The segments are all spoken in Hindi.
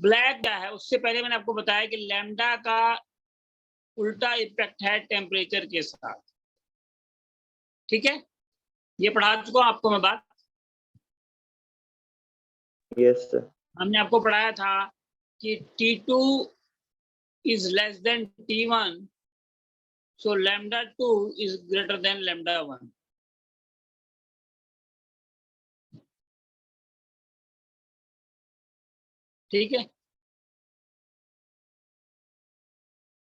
ब्लैक क्या है, उससे पहले मैंने आपको बताया कि लैम्डा का उल्टा इफेक्ट है टेम्परेचर के साथ। ठीक है, ये पढ़ा चुका हूं आपको मैं बात। Yes sir. हमने आपको पढ़ाया था कि T2 is less than T1, so lambda 2 is greater than lambda 1. ठीक है,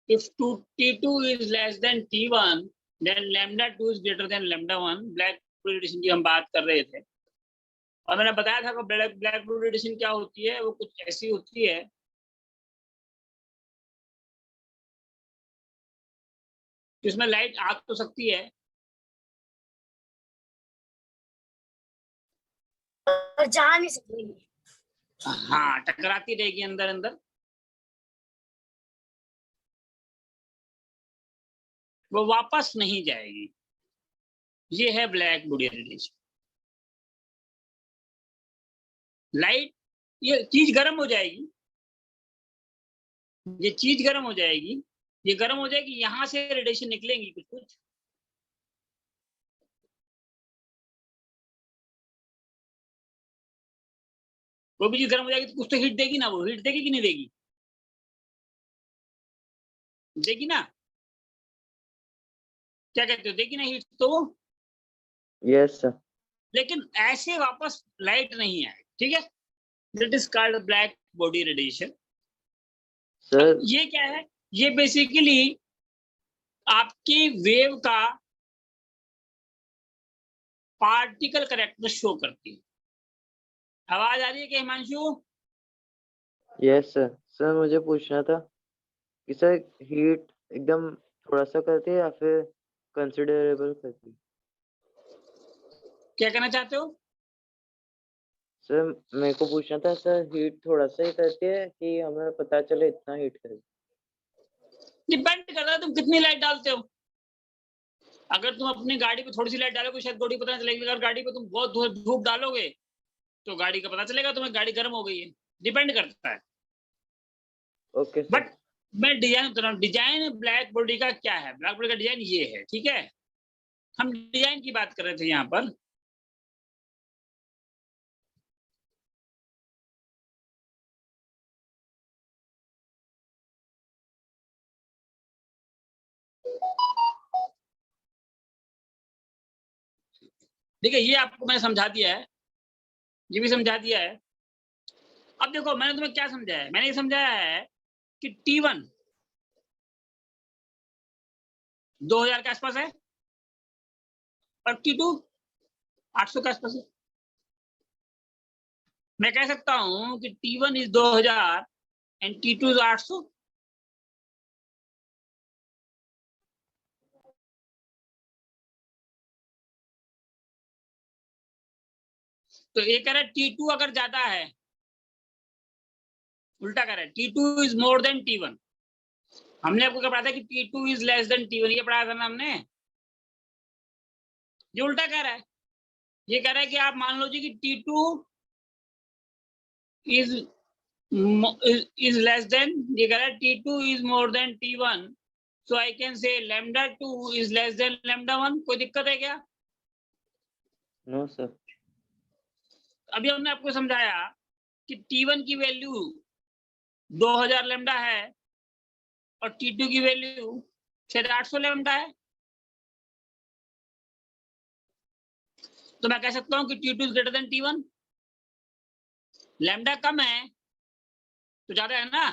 if T2 is less than T1, then lambda 2 is greater than lambda 1. Black body radiation की हम बात कर रहे थे, और मैंने बताया था कि ब्लैक बॉडी रेडिएशन क्या होती है, वो कुछ ऐसी होती है कि उसमें लाइट आ तो सकती है और जा नहीं सकती। हाँ, टकराती रहेगी अंदर अंदर, वो वापस नहीं जाएगी। ये है ब्लैक बॉडी रेडिएशन। लाइट, ये चीज गर्म हो जाएगी, ये चीज गर्म हो जाएगी, ये गर्म हो जाएगी, यहां से रेडिएशन निकलेंगी कुछ कुछ, वो भी चीज गर्म हो जाएगी तो कुछ तो हीट देगी ना, वो हीट देगी कि नहीं देगी? देगी ना, क्या कहते हो, देगी ना हीट तो? Yes sir. लेकिन ऐसे वापस लाइट नहीं आए। ठीक है, that is called black body radiation. Sir ये क्या है, ये बेसिकली आपकी वेव का पार्टिकल करेक्टनेस शो करती है। आवाज आ रही है क्या हिमांशु? Yes sir. सर मुझे पूछना था कि सर हीट एकदम थोड़ा सा करती है या फिर कंसिडरेबल करती है? क्या कहना चाहते हो? सर मेरे को पूछना था सर, हीट थोड़ा सा ही करती है कि हमें पता चले इतना हीट करती? डिपेंड करता है तुम कितनी लाइट डालते हो। अगर तुम अपनी गाड़ी पे थोड़ी सी लाइट डालोगे शायद गाड़ी पता नहीं चलेगी, अगर गाड़ी पे तुम बहुत धूप डालोगे तो गाड़ी का पता चलेगा तुम्हें, गाड़ी गर्म हो गई है। डिपेंड करता है। Okay sir. बट मैं डिजाइन बता रहा हूँ, डिजाइन ब्लैक बॉडी का क्या है, ब्लैक बॉडी का डिजाइन ये है। ठीक है, हम डिजाइन की बात कर रहे थे यहाँ पर। देखिए, ये आपको मैंने समझा दिया है, ये भी समझा दिया है। अब देखो मैंने तुम्हें क्या समझाया है, मैंने ये समझाया है कि T1 2000 के आसपास है और T2 800 के आसपास है। मैं कह सकता हूं कि T1 is 2000 and T2 is 800। तो ये कह रहा है T2 अगर ज्यादा है, उल्टा कह रहा है T2 is more than T1। हमने आपको क्या पढ़ा था कि T2 is less than T1, ये पढ़ाया था ना हमने। ये उल्टा कह रहा है, ये कह रहा है कि आप मान लो जी कि T2 is less than, ये कह रहा है T2 is more than T1, so I can say lambda 2 is less than lambda 1। कोई दिक्कत है क्या? No sir. अभी हमने आपको समझाया कि T1 की वैल्यू 2000 लैम्डा है और T2 की वैल्यू शायद 800 लैम्डा है। तो मैं कह सकता हूं कि T2 is greater than T1। Lambda कम है तो ज्यादा है ना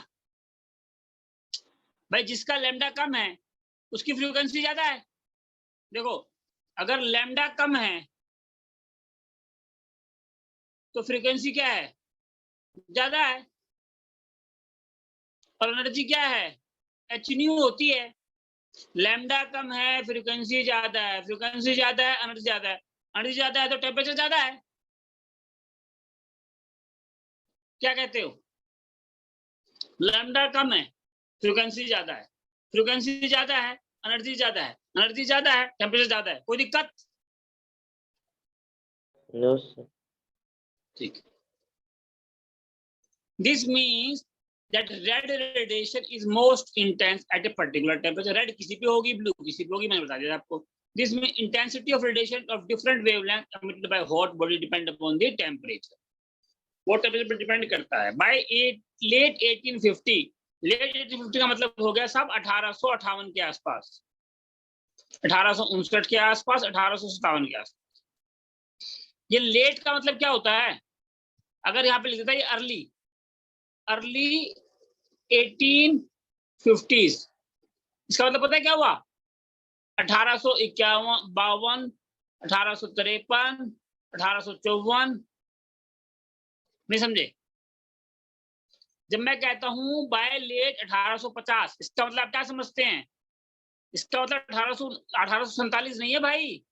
भाई, जिसका लैम्डा कम है उसकी फ्रीक्वेंसी ज्यादा है। देखो, अगर लैम्डा कम है तो फ्रीक्वेंसी क्या है, ज्यादा है, और एनर्जी क्या है, h न्यू होती है। लैम्डा कम है, फ्रीक्वेंसी ज्यादा है, फ्रीक्वेंसी ज्यादा है, एनर्जी ज्यादा है, एनर्जी ज्यादा है तो टेम्परेचर ज्यादा है। क्या कहते हो? लैम्डा कम है, फ्रीक्वेंसी ज्यादा है, फ्रीक्वेंसी ज्यादा है, एनर्जी ज्यादा है, एनर्जी ज्यादा है, टेम्परेचर ज्यादा है। कोई दिक्कत? No sir. ठीक है। This means that red radiation is most intense at a particular temperature. Red किसी पे होगी, blue किसी पे होगी, मैंने बता दिया आपको. This means intensity of radiation of different wavelength emitted by hot body depend upon the temperature. वो टेम्परेचर पर डिपेंड करता है. By late 1850, लेट 1850 का मतलब हो गया साहब 1858 के आसपास, 1859 के आसपास, 1857 के आसपास. ये लेट का मतलब क्या होता है? अगर यहाँ पे लिख देता है ये अर्ली 1850s, इसका मतलब पता है क्या हुआ? 1851, 52, 1853, 1854. नहीं समझे? जब मैं कहता हूं बाय लेट 1850, इसका मतलब आप क्या समझते हैं? इसका मतलब 1847 नहीं है भाई.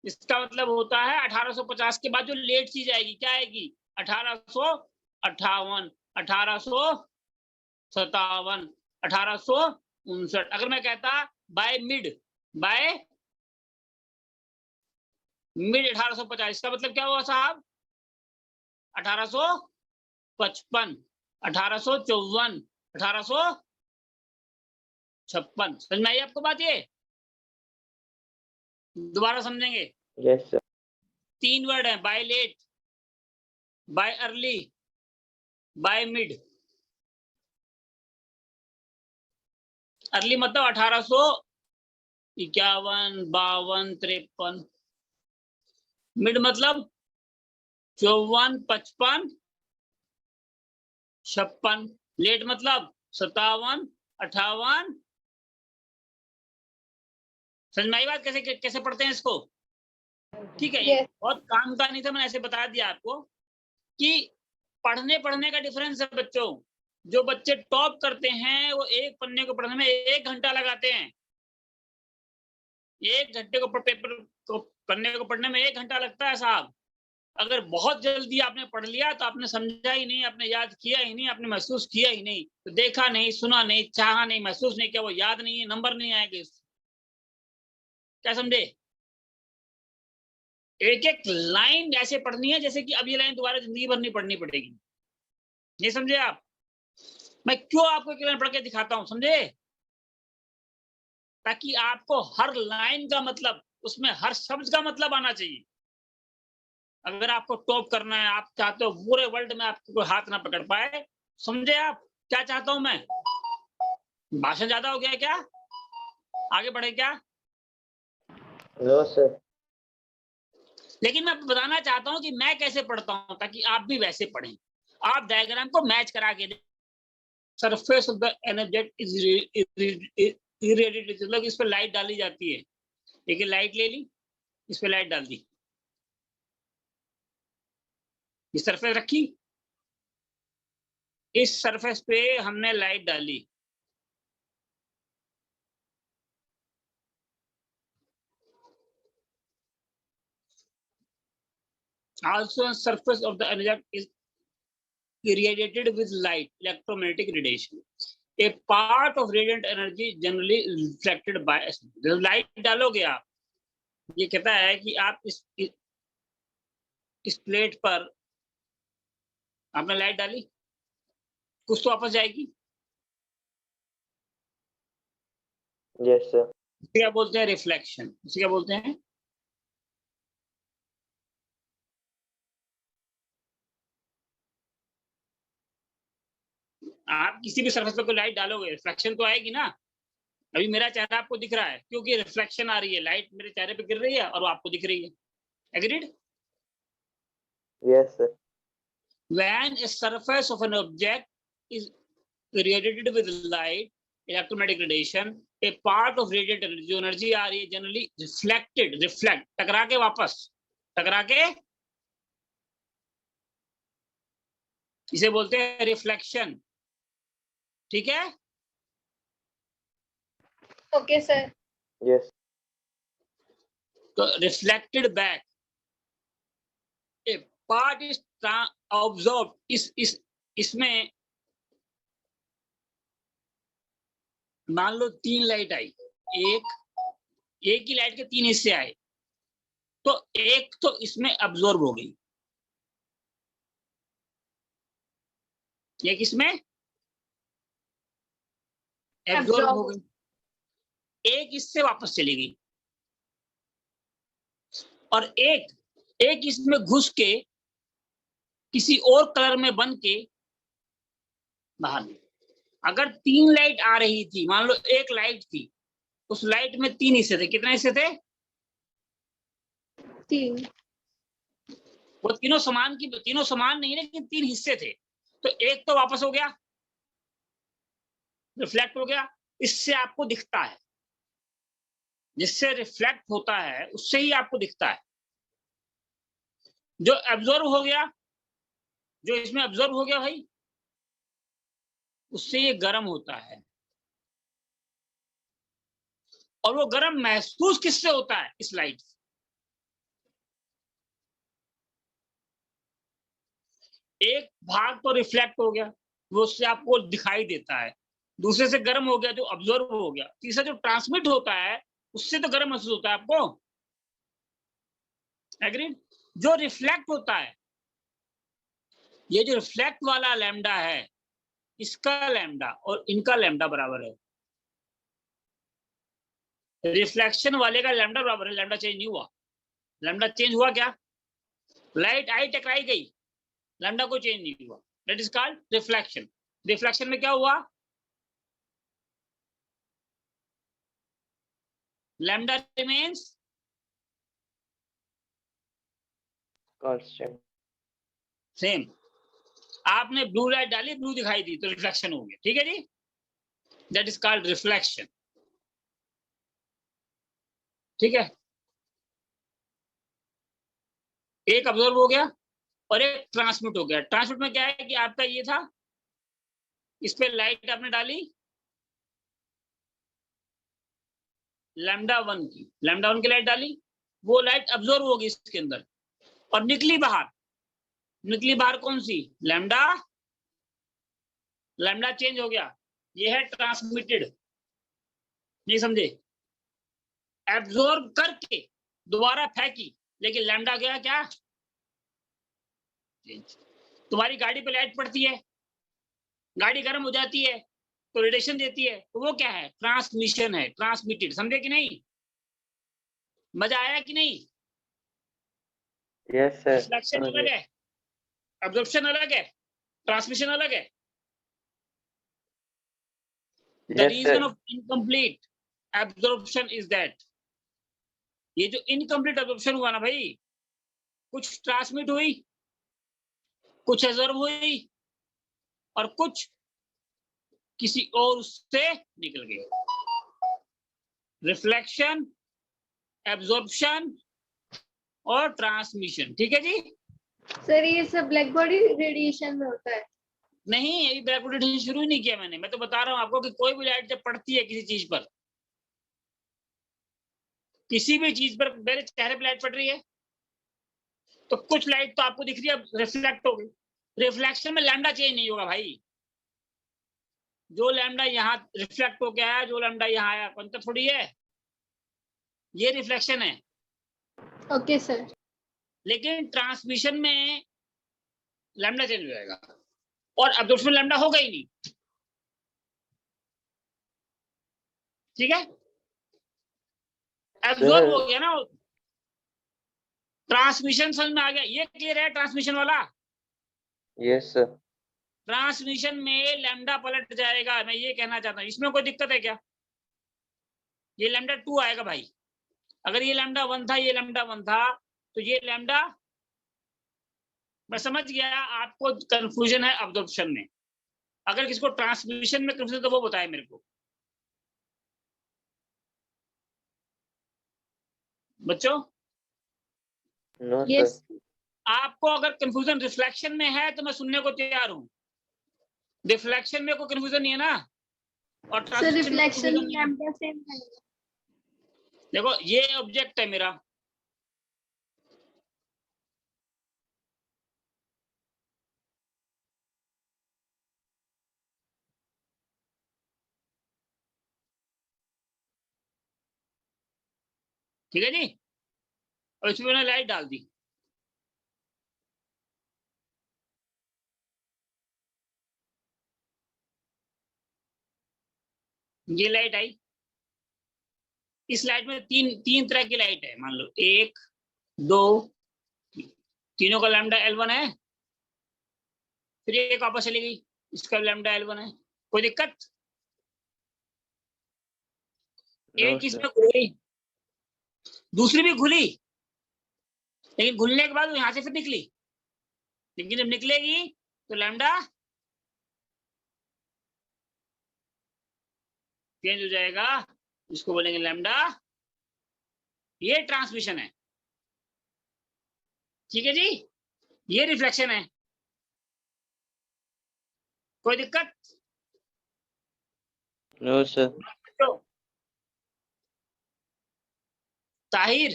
इसका मतलब होता है 1850 के बाद जो लेट चीज आएगी, क्या आएगी? 1858, 1857, 1859. अगर मैं कहता बाय मिड 1850, इसका मतलब क्या हुआ साहब? 1855, 1854, 1856. समझ में आई आपको बात? ये दोबारा समझेंगे. Yes sir. 3 वर्ड है, by late, by early, by mid. Early मतलब 1851, 52, 53. मिड मतलब 54, 55, 56. लेट मतलब 57, 58. समझ में आई बात? कैसे पढ़ते हैं इसको? ठीक है. Yes. बहुत काम का नहीं था, मैंने ऐसे बता दिया आपको कि पढ़ने का डिफरेंस है बच्चों. जो बच्चे टॉप करते हैं वो एक पन्ने को पढ़ने में 1 घंटा लगाते हैं. 1 घंटे को पेपर को पन्ने को पढ़ने में 1 घंटा लगता है साहब. अगर बहुत जल्दी आपने पढ़ लिया तो आपने समझा ही नहीं, आपने याद किया ही नहीं, आपने महसूस किया ही नहीं, तो देखा नहीं, सुना नहीं, चाहा नहीं, महसूस नहीं किया, वो याद नहीं है, नंबर नहीं आएगा. क्या समझे? एक एक लाइन ऐसे पढ़नी है जैसे कि अब ये लाइन दोबारा जिंदगी भर नहीं पढ़नी पड़ेगी. ये समझे आप? मैं क्यों आपको एक लाइन पढ़ के दिखाता हूं, समझे? ताकि आपको हर लाइन का मतलब, उसमें हर शब्द का मतलब आना चाहिए. अगर आपको टॉप करना है, आप चाहते हो पूरे वर्ल्ड में आपको कोई हाथ ना पकड़ पाए. समझे आप क्या चाहता हूं मैं? भाषण ज्यादा हो गया क्या? आगे बढ़े क्या? No sir. लेकिन मैं बताना चाहता हूं कि मैं कैसे पढ़ता हूं ताकि आप भी वैसे पढ़ें. आप डायग्राम को मैच करा के दें. सरफेस ऑफ द एनर्जेट इज इरेडिएटेड, मतलब इस पर लाइट डाली जाती है. देखिए लाइट ले ली, इस पे लाइट डाल दी, इस सरफेस रखी, इस सरफेस पे हमने लाइट डाली. Also on surface of the energetic is irradiated with light, electromagnetic radiation. A part of radiant energy generally reflected by us. जब लाइट डालोगे आप, ये कहता है कि आप इस प्लेट पर आपने लाइट डाली, कुछ तो वापस जाएगी. Yes sir. इसे क्या बोलते हैं? रिफ्लेक्शन. इसे क्या बोलते हैं? आप किसी भी सरफेस पे कोई लाइट डालोगे, रिफ्लेक्शन तो आएगी ना. अभी मेरा चेहरा आपको दिख रहा है क्योंकि रिफ्लेक्शन आ रही है, लाइट मेरे चेहरे पे गिर रही है और वो आपको दिख रही है. Agreed? Yes sir. When a surface of an object is irradiated with light, electromagnetic radiation, a part of radiant energy, जो एनर्जी आ रही है जनरली रिफ्लेक्ट, टकरा के वापस, टकरा के, इसे बोलते हैं रिफ्लेक्शन. ठीक है? Okay, sir. यस. तो reflected back, A part is absorb. इसमें मान लो 3 लाइट आई, एक ही लाइट के 3 हिस्से आए, तो एक तो इसमें अब्जॉर्ब हो गई, ये किसमें एब्जॉर्ब हो गई, एक इससे वापस चली गई और एक इसमें घुस के किसी और कलर में बन के बाहर निकली। अगर 3 लाइट आ रही थी, मान लो एक लाइट थी, उस लाइट में 3 हिस्से थे, कितने हिस्से थे? 3। वो तीनों समान नहीं, लेकिन 3 हिस्से थे, तो एक तो वापस हो गया, रिफ्लेक्ट हो गया, इससे आपको दिखता है, जिससे रिफ्लेक्ट होता है उससे ही आपको दिखता है। जो एब्जॉर्ब हो गया, जो इसमें एब्जॉर्ब हो गया भाई, उससे ये गर्म होता है। और वो गर्म महसूस किससे होता है? इस लाइट से। एक भाग तो रिफ्लेक्ट हो गया, वो उससे आपको दिखाई देता है, दूसरे से गर्म हो गया जो अब्जॉर्ब हो गया, तीसरा जो ट्रांसमिट होता है उससे तो गर्म महसूस होता है आपको। एग्रीड? जो रिफ्लेक्ट होता है, ये जो रिफ्लेक्ट वाला लैम्डा है, इसका लैम्डा और इनका लैम्डा बराबर है। रिफ्लेक्शन वाले का लैम्डा बराबर है, लैम्डा चेंज नहीं हुआ। लैम्डा चेंज हुआ क्या? लाइट आई टकराई गई, लैम्डा को चेंज नहीं हुआ, that is called reflection. Reflection में क्या हुआ? Lambda remains constant. सेम। आपने ब्लू लाइट डाली, ब्लू दिखाई दी, तो रिफ्लेक्शन हो गया, ठीक है जी, दैट इज कॉल्ड रिफ्लेक्शन। ठीक है, एक अब्जॉर्ब हो गया और एक ट्रांसमिट हो गया। ट्रांसमिट में क्या है कि आपका ये था, इस पे लाइट आपने डाली लैम्डा 1 की लाइट डाली, वो लाइट अब्जॉर्ब होगी इसके अंदर और निकली बाहर कौन सी? लैम्डा चेंज हो गया, ये है ट्रांसमिटेड। नहीं समझे? एब्जॉर्ब करके दोबारा फेंकी, लेकिन लैम्डा गया क्या? तुम्हारी गाड़ी पे लाइट पड़ती है, गाड़ी गर्म हो जाती है तो रेडिएशन देती है, तो वो क्या है? ट्रांसमिशन है, ट्रांसमिटेड। समझे कि नहीं? मजा आया कि नहीं? यस सर, रिफ्लेक्शन समझ अलग गए। है, एब्जॉर्प्शन अलग है, ट्रांसमिशन अलग है। The yes reason sir. of incomplete absorption is that ये जो इनकम्प्लीट एब्जॉर्प्शन हुआ ना भाई, कुछ ट्रांसमिट हुई, कुछ एब्जॉर्ब हुई और कुछ किसी और उससे निकल गई। रिफ्लेक्शन, एब्जॉर्प्शन और ट्रांसमिशन। ठीक है जी? सर ये सब ब्लैक बॉडी रेडिएशन में होता है? नहीं, अभी ब्लैक बॉडी रेडिएशन शुरू ही नहीं किया मैंने। मैं तो बता रहा हूँ आपको कि कोई भी लाइट जब पड़ती है किसी चीज पर, किसी भी चीज पर, मेरे चेहरे पर लाइट पड़ रही है तो कुछ लाइट तो आपको दिख रही है, रिफ्लेक्ट हो गई। रिफ्लेक्शन में लैम्डा चेंज नहीं होगा भाई, जो लैम्डा यहाँ रिफ्लेक्ट हो गया है, जो लैम्डा यहाँ आया, अंतर थोड़ी है, ये रिफ्लेक्शन है। Okay sir. लेकिन ट्रांसमिशन में लैम्डा चेंज हो जाएगा और एब्जॉर्प्शन लैम्डा होगा ही नहीं। ठीक है, एब्जॉर्ब हो गया ना, ट्रांसमिशन समझ में आ गया? ये क्लियर है ट्रांसमिशन वाला? Yes sir. ट्रांसमिशन में लैम्डा पलट जाएगा, मैं ये कहना चाहता हूँ। इसमें कोई दिक्कत है क्या? ये लैम्डा 2 आएगा भाई, अगर ये लैम्डा 1 था, ये लैम्डा 1 था, तो ये लैम्डा, मैं समझ गया आपको कंफ्यूजन है अब्जॉर्प्शन में। अगर किसको ट्रांसमिशन में कंफ्यूजन तो वो बताए मेरे को बच्चों। No yes. सर। आपको अगर कंफ्यूजन रिफ्लेक्शन में है तो मैं सुनने को तैयार हूँ। रिफ्लेक्शन में कोई कंफ्यूजन नहीं है ना, और सर ट्रांसमिशन में रिफ्लेक्शन कंफ्यूजन नहीं है। लैम्डा सेम है। देखो ये ऑब्जेक्ट है मेरा, ठीक है जी, और इसमें मैंने लाइट डाल दी। ये लाइट आई, इस लाइट में तीन तरह की लाइट है, मान लो 1 2, तीनों का लैम्डा L1 है, फिर एक वापस चली गई, इसका लैम्डा L1 है, कोई दिक्कत? एक इसमें खुल गई, दूसरी भी खुली, लेकिन खुलने के बाद वो यहां से फिर निकली, लेकिन जब निकलेगी तो लैम्डा चेंज हो जाएगा, इसको बोलेंगे लैम्डा। ये ट्रांसमिशन है, ठीक है जी। ये रिफ्लेक्शन है, कोई दिक्कत? No sir. तो ताहिर,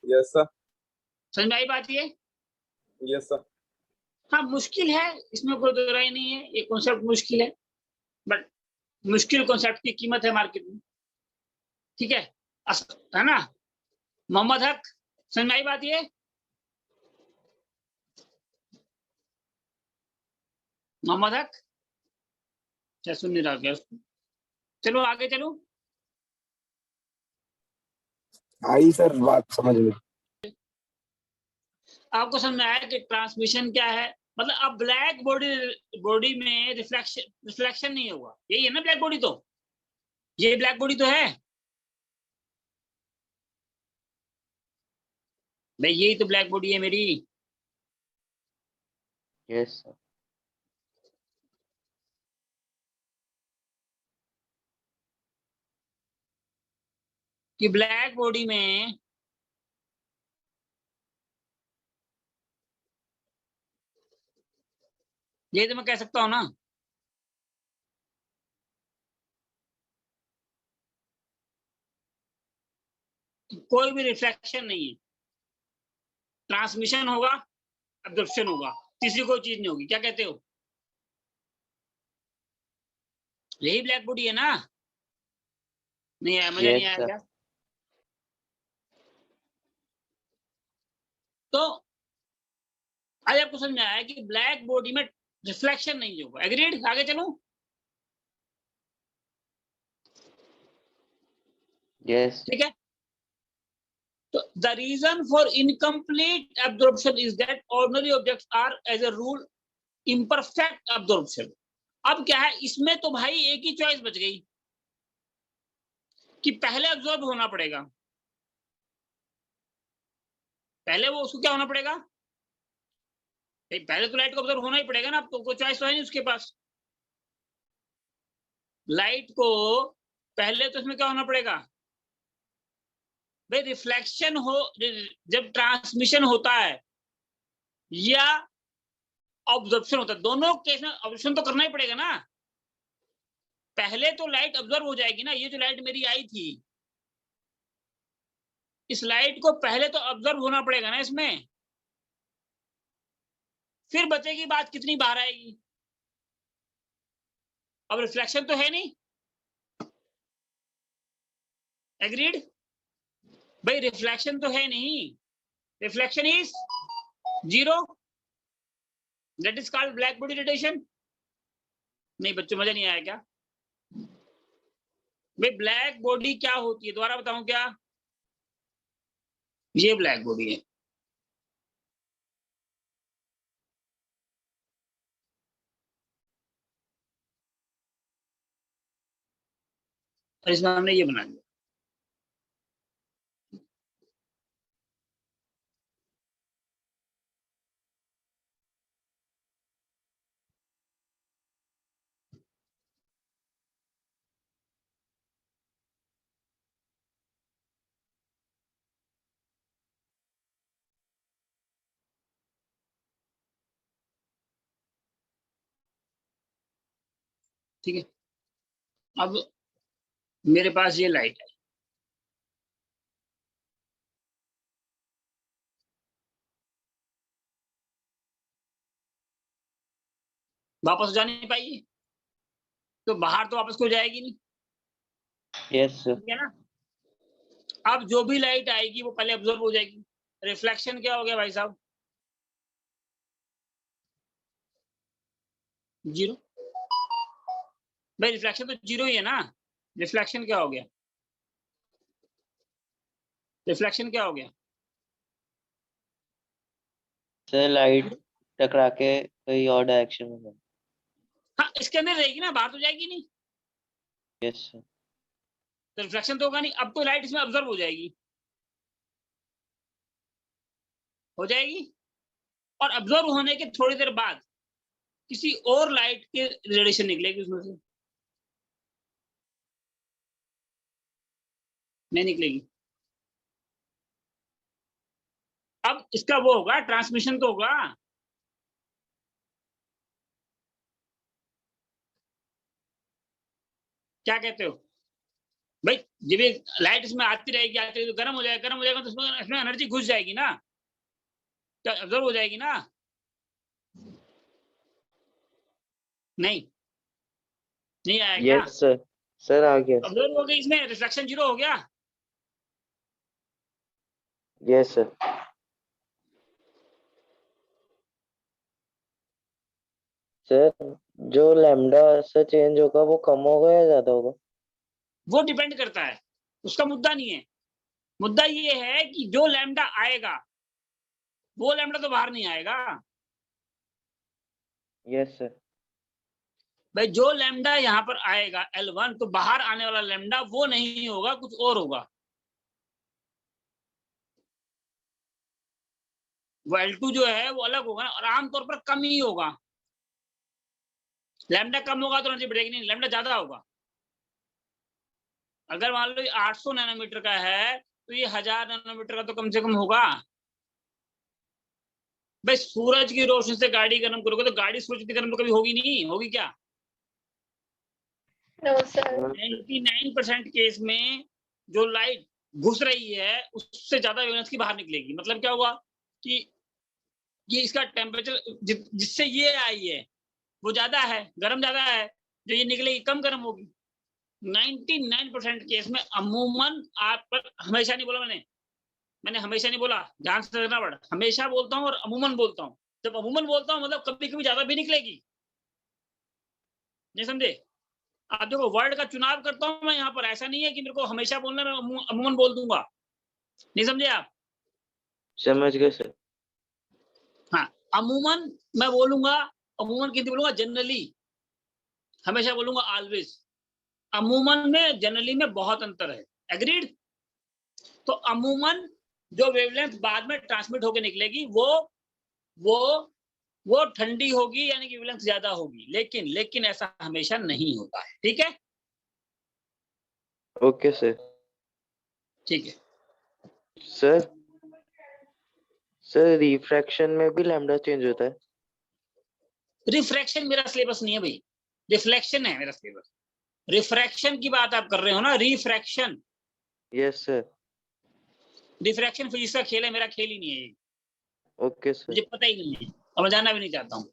यस सर। समझ में आई बात? ये यस सर। हाँ मुश्किल है, इसमें कोई दो राय नहीं है, ये कॉन्सेप्ट मुश्किल है, बट मुश्किल कॉन्सेप्ट की कीमत है मार्केट में, ठीक है? है ना? मोहम्मद हक, समझ में आई बात? ये मोहम्मद हक क्या सुन नहीं रहा क्या उसको? चलो आगे चलो। आई सर, बात समझ में। आपको समझ में आया कि ट्रांसमिशन क्या है? मतलब अब ब्लैक बॉडी में रिफ्लेक्शन नहीं होगा, यही है ना ब्लैक बॉडी? तो ये ब्लैक बॉडी तो है भाई, यही तो ब्लैक बॉडी है मेरी। Yes sir. कि ब्लैक बॉडी में ये तो मैं कह सकता हूं ना, कोई भी रिफ्लेक्शन नहीं है, ट्रांसमिशन होगा, एब्जॉर्प्शन होगा, तीसरी कोई चीज नहीं होगी। क्या कहते हो? यही ब्लैक बॉडी है ना? नहीं आया, मजा नहीं यस आया सर। क्या? तो आज आपको समझ में आया कि ब्लैक बॉडी में रिफ्लेक्शन नहीं होगा। एग्रीड? आगे चलूं? यस। ठीक है। तो the reason for incomplete absorption is that ordinary objects are as a rule imperfect absorption. अब क्या है इसमें, तो भाई एक ही चॉइस बच गई कि पहले एब्जॉर्ब होना पड़ेगा, पहले वो उसको क्या होना पड़ेगा? पहले तो लाइट को ऑब्जर्व होना ही पड़ेगा ना, अब तो कोई चॉइस तो है नहीं उसके पास। लाइट को पहले तो इसमें क्या होना पड़ेगा भाई? रिफ्लेक्शन हो, जब ट्रांसमिशन होता है या ऑब्जर्प्शन होता है, दोनों केस में ऑब्जर्प्शन तो करना ही पड़ेगा ना। पहले तो लाइट ऑब्जर्व हो जाएगी ना, ये जो लाइट मेरी आई थी, इस लाइट को पहले तो ऑब्जर्व होना पड़ेगा ना इसमें, फिर बचेगी बात कितनी बाहर आएगी। अब रिफ्लेक्शन तो है नहीं, एग्रीड? भाई रिफ्लेक्शन तो है नहीं, reflection is 0, that is called black body radiation. नहीं बच्चों, मजा नहीं आया क्या? भाई ब्लैक बॉडी क्या होती है, दोबारा बताऊं क्या? ये ब्लैक बॉडी है, और इसमें हमने ये बना दिया। ठीक है, अब मेरे पास ये लाइट है, वापस जा नहीं पाएगी, तो बाहर तो वापस को जाएगी नहीं, यस सर। ठीक है ना? अब जो भी लाइट आएगी वो पहले ऑब्जर्व हो जाएगी। रिफ्लेक्शन क्या हो गया भाई साहब? 0। भाई रिफ्लेक्शन तो जीरो ही है ना। रिफ्लेक्शन क्या हो गया? रिफ्लेक्शन क्या हो गया? सर लाइट टकरा के कहीं और डायरेक्शन में गई। हाँ, इसके अंदर रहेगी ना, बाहर तो जाएगी नहीं। Yes sir. तो रिफ्लेक्शन तो होगा नहीं। अब तो लाइट इसमें ऑब्जर्व हो जाएगी, हो जाएगी, और ऑब्जर्व होने के थोड़ी देर बाद किसी और लाइट के रेडिएशन निकलेगी उसमें से, नहीं निकलेगी। अब इसका वो होगा, ट्रांसमिशन तो होगा। क्या कहते हो भाई? जब ये लाइट इसमें आती रहेगी तो गर्म हो जाएगा, गर्म हो जाएगा तो इसमें एनर्जी घुस जाएगी ना, तो ऑब्जर्व हो जाएगी ना। नहीं, नहीं आया क्या? Yes sir. सर आ गया। ऑब्जर्व हो गई, इसमें रिफ्लेक्शन जीरो हो गया। Yes sir. सर जो लैम्डा से चेंज होगा वो कम होगा या ज्यादा होगा? वो डिपेंड करता है, उसका मुद्दा नहीं है। मुद्दा ये है कि जो लैम्डा आएगा वो लैम्डा तो बाहर नहीं आएगा। Yes sir. भाई जो लैम्डा यहाँ पर आएगा L1, तो बाहर आने वाला लैम्डा वो नहीं होगा, कुछ और होगा। वो L2 जो है वो अलग होगा और आमतौर पर कम ही होगा। लैम्डा कम होगा तो एनर्जी बढ़ेगी नहीं, लैम्डा ज्यादा होगा। अगर मान लो 800 नैनोमीटर का है तो ये 1000 नैनोमीटर का तो कम से कम होगा। भाई सूरज की रोशनी से गाड़ी गर्म करोगे तो गाड़ी सूरज की गर्म तो कभी होगी नहीं, होगी क्या? No, sir. 99% केस में जो लाइट घुस रही है उससे ज्यादा वेवलेंथ की बाहर निकलेगी। मतलब क्या हुआ कि ये इसका टेम्परेचर जिससे ये आई है वो ज्यादा है, गर्म ज्यादा है, जो ये निकलेगी कम गर्म होगी। 99% केस में अमूमन आप पर, हमेशा नहीं बोला मैंने हमेशा नहीं बोला, ध्यान से देखना पड़ा, हमेशा बोलता हूँ और अमूमन बोलता हूँ। जब अमूमन बोलता हूँ मतलब कभी कभी ज्यादा भी निकलेगी, नहीं समझे? आप देखो वर्ड का चुनाव करता हूँ मैं यहाँ पर, ऐसा नहीं है कि मेरे को हमेशा बोलना मैं अमूमन बोल दूंगा, नहीं समझे आप? समझ गए सर। हाँ, अमूमन मैं बोलूंगा, अमूमन कितनी बोलूंगा? जनरली, हमेशा बोलूंगा ऑलवेज। अमूमन में जनरली में बहुत अंतर है, एग्रीड? तो अमूमन जो वेवलेंथ बाद में ट्रांसमिट होकर निकलेगी वो ठंडी होगी, यानी कि वेवलेंथ ज्यादा होगी, लेकिन ऐसा हमेशा नहीं होता है। ठीक है, ओके सर। ठीक है। सर सर रिफ्रैक्शन में भी लैम्डा चेंज होता है? रिफ्रैक्शन मेरा सिलेबस नहीं है भाई, रिफ्लेक्शन है मेरा सिलेबस। रिफ्रैक्शन की बात आप कर रहे हो ना, refraction. Yes sir. Refraction physics का खेल है, मेरा खेल ही नहीं है ये, ओके सर। मुझे पता ही नहीं है और मैं जानना भी नहीं चाहता हूँ,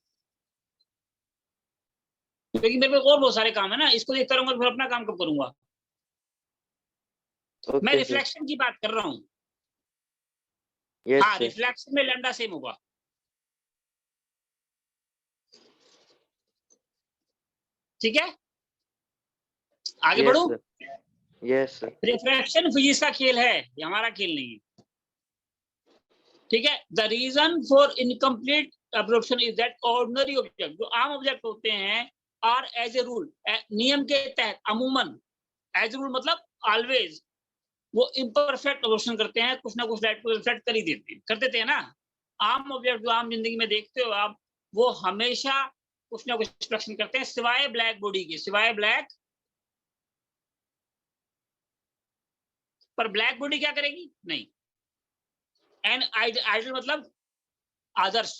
क्योंकि मेरे पास और बहुत सारे काम है ना, इसको देखता रहूंगा तो फिर अपना काम कब करूंगा? मैं ओके सर। रिफ्लेक्शन की बात कर रहा हूँ। यस हाँ, सर। रिफ्लेक्शन में लैम्डा सेम होगा। ठीक है, आगे यस बढ़ू? Sir. Yes sir. Refraction physics का खेल है, ये हमारा खेल नहीं है। ठीक है, the reason for incomplete absorption is that ordinary object, जो आम ऑब्जेक्ट होते हैं, आर एज ए रूल, नियम के तहत, अमूमन, एज ए रूल मतलब ऑलवेज, वो इम्परफेक्ट एब्जॉर्प्शन करते हैं, कुछ ना कुछ लाइट को रिफ्लेक्ट कर ही देते हैं, कर देते हैं ना। आम ऑब्जेक्ट जो आम जिंदगी में देखते हो आप, वो हमेशा कुछ ना कुछ रिफ्लेक्शन करते हैं, सिवाय ब्लैक बॉडी के, सिवाय ब्लैक। पर ब्लैक बॉडी क्या करेगी? नहीं। एन आइडियल मतलब आदर्श,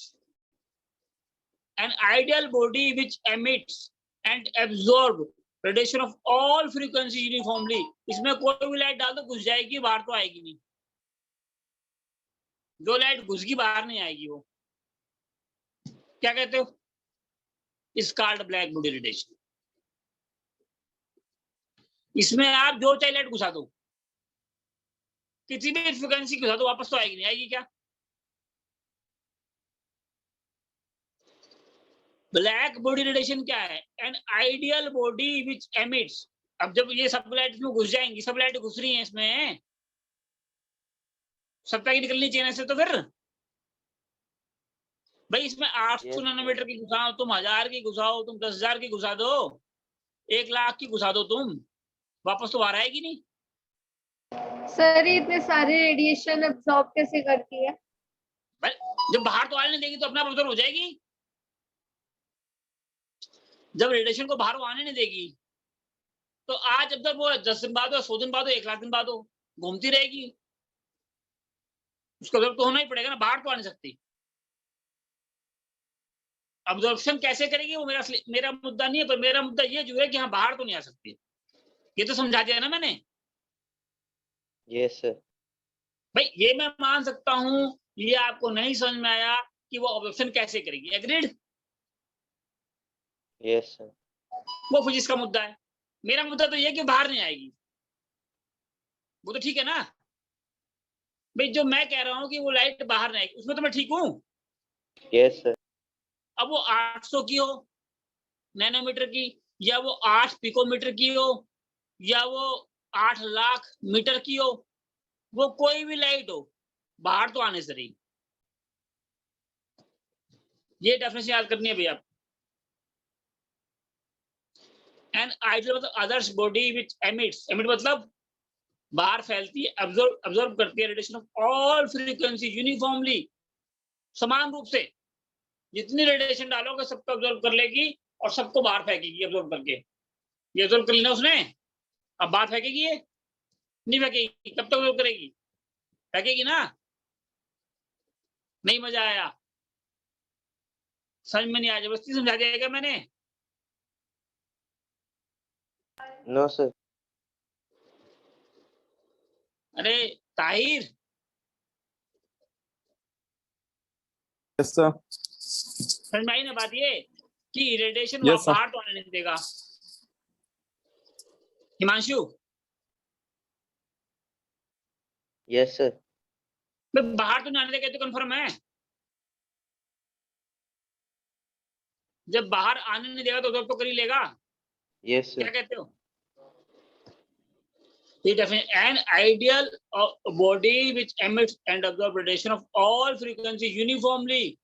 an ideal body which emits and absorb radiation of all frequency uniformly, इसमें कोई भी लाइट डाल दो घुस जाएगी, बाहर तो आएगी नहीं। जो लाइट घुस गई बाहर नहीं आएगी, वो क्या कहते हो? इस कॉल्ड ब्लैक बॉडी रेडिएशन। इसमें आप जो चाहे लाइट घुसा दो, किसी भी फ्रीक्वेंसी घुसा दो, वापस तो आएगी नहीं, आएगी क्या? ब्लैक बॉडी रेडिएशन क्या है? An ideal body which emits. अब जब ये सब लाइट इसमें घुस जाएंगी, सब लाइट घुस रही हैं इसमें, सब की निकलनी चाहिए ऐसे, तो फिर भाई इसमें 800 Yes, नैनोमीटर की घुसाओ तुम, 1000 की घुसाओ तुम, 10,000 की घुसा दो, 1 लाख की घुसा दो तुम, वापस तो बाहर आएगी नहीं। सर ये इतने सारे रेडिएशन अब्सॉर्ब कैसे करती है? भाई जब बाहर तो आने नहीं देगी तो अपने आप अब्जॉर्ब हो जाएगी। जब रेडिएशन को बाहर वो आने नहीं देगी तो आज अब्जॉर्ब वो 10 दिन बाद हो, 100 दिन बाद हो, 1 लाख दिन बाद हो, घूमती रहेगी, उसको अब्जॉर्ब तो होना ही पड़ेगा ना, बाहर तो आ नहीं सकती। अब्जॉर्प्शन कैसे करेगी वो मेरा मुद्दा नहीं है, पर मेरा मुद्दा ये जो है कि हाँ बाहर तो नहीं आ सकती। ये तो समझा दिया ना मैंने। yes sir, भाई ये मैं मान सकता हूं, ये आपको नहीं समझ में आया कि वो ऑब्जर्वेशन कैसे करेगी। एग्रीड? yes sir, वो फिजिक्स का मुद्दा है। मेरा मुद्दा तो ये कि बाहर नहीं आएगी, वो तो ठीक है ना। भाई जो मैं कह रहा हूं कि वो लाइट बाहर नहीं आएगी, उसमें तो मैं ठीक हूं। yes sir, अब वो 800 की हो नैनोमीटर की, या वो 8 पिकोमीटर की हो, या वो 8 लाख मीटर की हो, वो कोई भी लाइट हो, बाहर तो आने से रही। ये डेफिनेशन याद करनी है भैया। एन आइडियल मतलब others body which emits, emit मतलब बाहर फैलती है, अब्जॉर्ब करती है radiation of all frequency uniformly, समान रूप से। जितनी रेडिएशन डालोगे सबको अब्जॉर्ब कर लेगी और सबको बाहर फेंकेगी अब्जॉर्ब करके। ये अब्जॉर्ब कर लेना उसने, अब बाहर फेंकेगी ये? नहीं फेंकेगी। कब तक अब्जॉर्ब करेगी? फेंकेगी ना। नहीं मजा आया? समझ में नहीं आया? जबरदस्ती समझा दिया क्या मैंने? no sir, अरे ताहिर, yes sir, समझ में आई ना बात ये कि रेडिएशन Yes, sir. बाहर तो आने नहीं देगा। हिमांशु, yes sir, बाहर तो नहीं आने देगा, तो कंफर्म है। जब बाहर आने नहीं देगा तो अब्जॉर्ब तो कर ही लेगा। yes क्या sir, कहते हो? An ideal body which emits and absorbs radiation of all frequency uniformly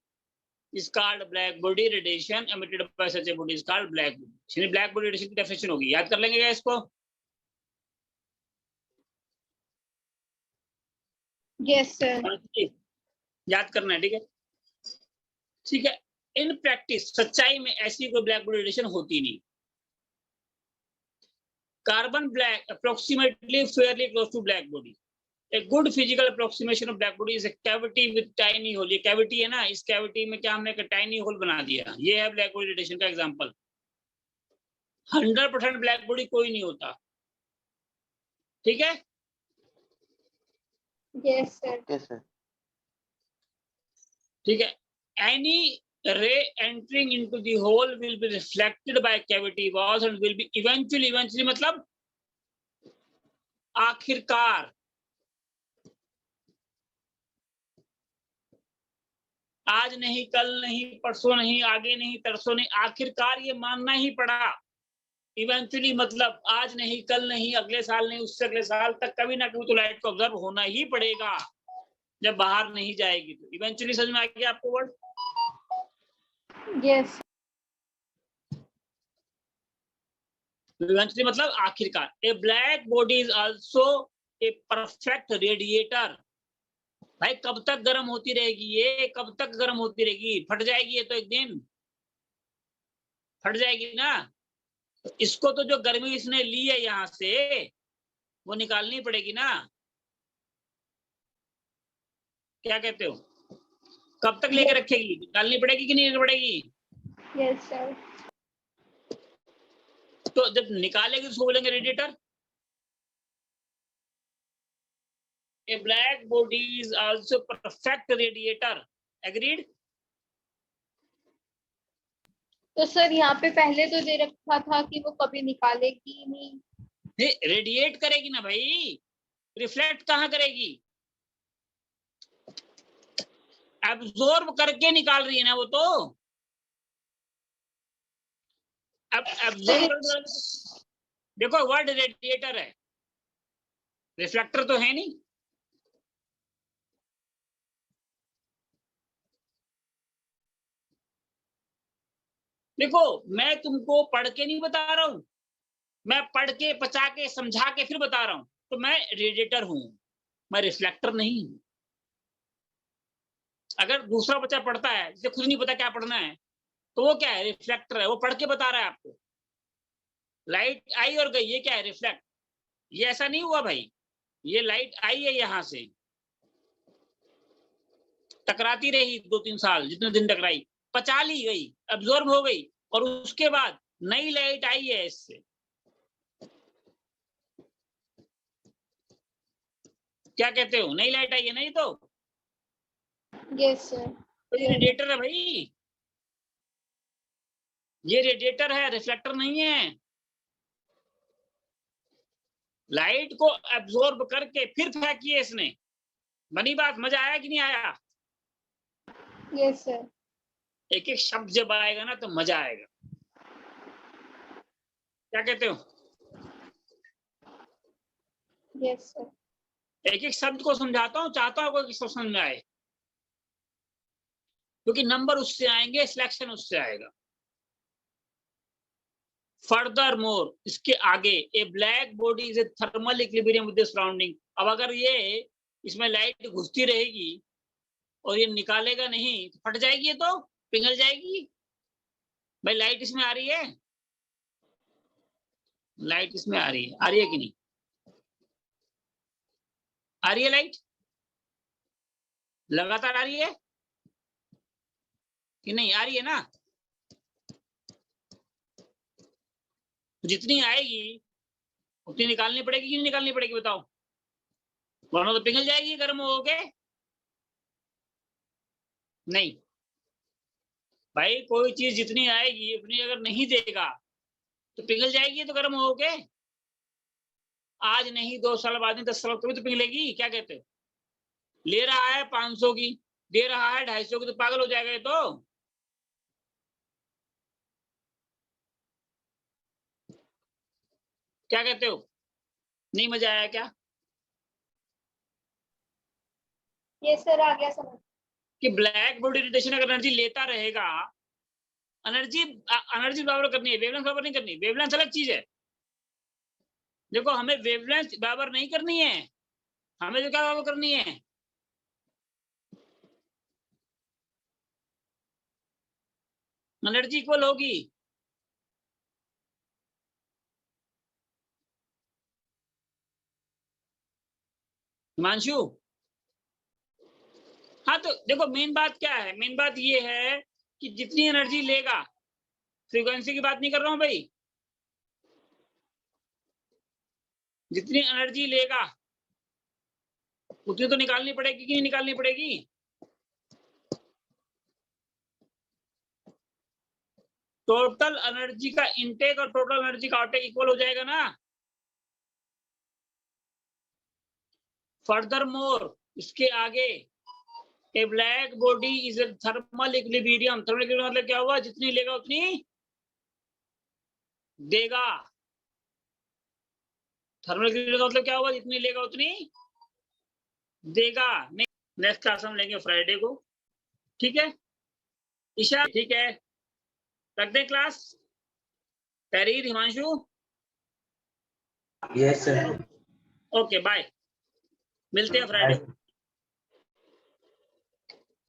is called black body. Radiation emitted by such a body is called black body. black body radiation की definition होगी, याद कर लेंगे क्या इसको? Yes sir. याद करना है, ठीक है? ठीक है। इन प्रैक्टिस सच्चाई में ऐसी कोई ब्लैक बॉडी रेडिएशन होती नहीं। Carbon black approximately fairly close to black body. A good physical approximation of black body is a cavity with tiny hole. ये cavity है ना, इस cavity में क्या हमने एक tiny hole बना दिया, ये है black body radiation का एग्जांपल। 100% black body कोई नहीं होता, ठीक है? Yes sir. yes sir, ठीक है। Any ray entering into the hole will be reflected by cavity walls and will be eventually मतलब आखिरकार, आज नहीं, कल नहीं, परसों नहीं, आगे नहीं, तरसों नहीं, आखिरकार ये मानना ही पड़ा। इवेंचुअली मतलब आज नहीं, कल नहीं, अगले साल नहीं, उससे अगले साल तक कभी ना कभी तो लाइट को ऑब्जर्व होना ही पड़ेगा जब बाहर नहीं जाएगी तो। इवेंचुअली समझ में आ गया आपको वर्ड? यस। इवेंचुअली मतलब आखिरकार। A black body is also a perfect radiator. भाई कब तक गर्म होती रहेगी ये? कब तक गर्म होती रहेगी? फट जाएगी ये तो, एक दिन फट जाएगी ना। तो इसको तो जो गर्मी इसने ली है यहां से वो निकालनी पड़ेगी ना। क्या कहते हो? कब तक लेके रखेगी? निकालनी पड़ेगी कि नहीं पड़ेगी? Yes sir. तो जब निकालेगी तो बोलेंगे radiator. A black body is also perfect radiator. Agreed? तो सर यहाँ पे पहले तो दे रखा था कि वो कभी निकालेगी नहीं। नहीं, रेडिएट करेगी ना भाई, रिफ्लेक्ट कहाँ करेगी? एब्जॉर्ब करके निकाल रही है ना वो तो। अब देखो वर्ड रेडिएटर है, रिफ्लेक्टर तो है नहीं। देखो मैं तुमको पढ़ के नहीं बता रहा हूं, मैं पढ़ के पचा के समझा के फिर बता रहा हूं। तो मैं रेडिएटर हूं, मैं रिफ्लेक्टर नहीं हूं। अगर दूसरा बच्चा पढ़ता है जिसे खुद नहीं पता क्या पढ़ना है, तो वो क्या है, रिफ्लेक्टर है, वो पढ़ के बता रहा है आपको। लाइट आई और गई, ये क्या है, रिफ्लेक्ट। ये ऐसा नहीं हुआ भाई, ये लाइट आई है यहां से, टकराती रही 2-3 साल, जितने दिन टकराई, पचा ली गई, अब्जॉर्ब हो गई, और उसके बाद नई लाइट आई है इससे। क्या कहते हो, नई लाइट आई है नहीं? तो यस सर। तो ये रेडिएटर है भाई, ये रेडिएटर है, रिफ्लेक्टर नहीं है। लाइट को एब्जॉर्ब करके फिर फेंकिए इसने। बनी बात? मजा आया कि नहीं आया? Yes sir. एक एक शब्द जब आएगा ना तो मजा आएगा। क्या कहते हो? Yes sir. एक एक शब्द को समझाता हूँ, चाहता हूँ कि सब समझ में आए, क्योंकि नंबर उससे आएंगे, सिलेक्शन उससे आएगा। फर्दर मोर, इसके आगे, a black body is a thermal equilibrium with the surrounding. अब अगर ये इसमें लाइट घुसती रहेगी और ये निकालेगा नहीं तो फट जाएगी, ये तो पिघल जाएगी। भाई लाइट इसमें आ रही है, लाइट इसमें आ रही है कि नहीं? आ रही है लाइट, लगातार आ रही है कि नहीं? आ रही है ना? जितनी आएगी उतनी निकालनी पड़ेगी कि नहीं निकालनी पड़ेगी, बताओ? वरना तो पिघल जाएगी गर्म हो के। नहीं भाई, कोई चीज जितनी आएगी उतनी अगर नहीं देगा तो पिघल जाएगी, तो गर्म हो के। आज नहीं 2 साल बाद नहीं 10 साल कभी तो पिघलेगी। क्या कहते हो? ले रहा है 500 की, दे रहा है 250 की, तो पागल हो जाएगा ये तो। क्या कहते हो? नहीं मजा आया क्या? यस सर, आ गया समझ। कि ब्लैक बॉडी रेडिएशन अगर एनर्जी लेता रहेगा, एनर्जी एनर्जी बराबर करनी है, वेवलेंथ बराबर नहीं करनी। वेवलेंथ अलग चीज है। देखो हमें वेवलेंथ बराबर नहीं करनी है, हमें जो क्या बराबर करनी है, एनर्जी इक्वल होगी। हिमांशु, हाँ तो देखो मेन बात क्या है, मेन बात ये है कि जितनी एनर्जी लेगा, फ्रीक्वेंसी की बात नहीं कर रहा हूं भाई, जितनी एनर्जी लेगा उतनी तो निकालनी पड़ेगी कि नहीं निकालनी पड़ेगी? टोटल एनर्जी का इनटेक और टोटल एनर्जी का आउटटेक इक्वल हो जाएगा ना। फर्दर मोर, इसके आगे, a black body is a thermal equilibrium. Thermal equilibrium मतलब क्या हुआ, जितनी लेगा उतनी देगा। थर्मल इक्विलिब्रियम मतलब क्या हुआ, जितनी लेगा उतनी देगा। नेक्स्ट क्लास हम लेंगे फ्राइडे को, ठीक है ईशा? ठीक है, रख दे class. Tahrir, Himanshu? Yes sir. Okay bye, मिलते हैं फ्राइडे को।